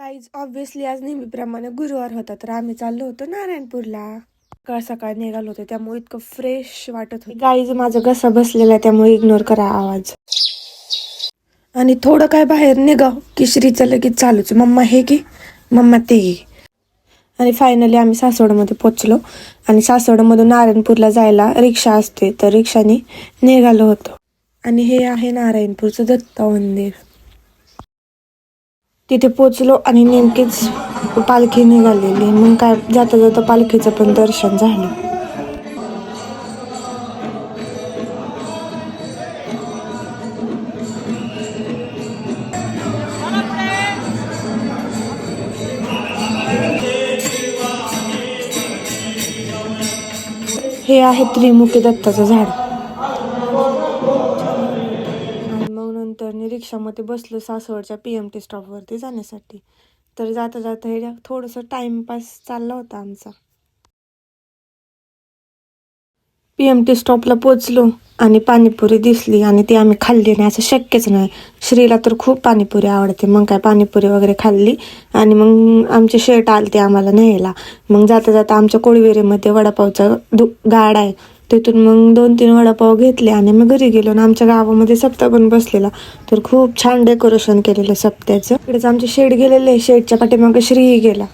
Guys obviously आज नेहमीप्रमाणे गुरुवार होता, तर आम्ही चाललो होतो नारायणपूरला. सकाळ सकाळ निघालो होतो, त्यामुळे इतकं फ्रेश वाटत होतं. गाईज माझा घसा बसलेला आहे, त्यामुळे इग्नोर करा आवाज. आणि थोडं काय बाहेर निघाव की श्रीचं लगेच चालूच, मम्मा हे की मम्मा ते घे. आणि फायनली आम्ही सासवडमध्ये पोचलो. आणि सासवडमधून नारायणपूरला जायला रिक्षा असते, तर रिक्षाने निघालो होतो. आणि हे आहे नारायणपूरचं दत्त मंदिर. तिथे पोचलो आणि नेमकीच पालखी निघालेली. मग काय जाता जाता पालखीचं पण दर्शन झालं. हे आहे त्रिमुखी दत्ताचं झाड. आणि मग नंतर रिक्षामध्ये बसलो सासवडच्या PMT स्टॉपवरती जाण्यासाठी. तर जाता जाता हे थोडंसं टाइमपास चालला होता आमचा. PMT स्टॉपला पोचलो आणि पाणीपुरी दिसली आणि ती आम्ही खाल्ली नाही असं शक्यच नाही. श्रीला तर खूप पाणीपुरी आवडते. मग काय पाणीपुरी वगैरे खाल्ली आणि मग आमचे शेट आलते आम्हाला न्यायला. मग जाता जाता आमच्या कोळवेरीमध्ये वडापावचा गाडा आहे, तिथून मग 2-3 वडापाव घेतले आणि मग घरी गेलो. आणि आमच्या गावामध्ये सप्ताह पण बसलेला, तर खूप छान डेकोरेशन केलेलं सप्त्याचं. इकडेच आमचे शेड गेलेले, शेडच्या पाठीमागे श्रीही गेला.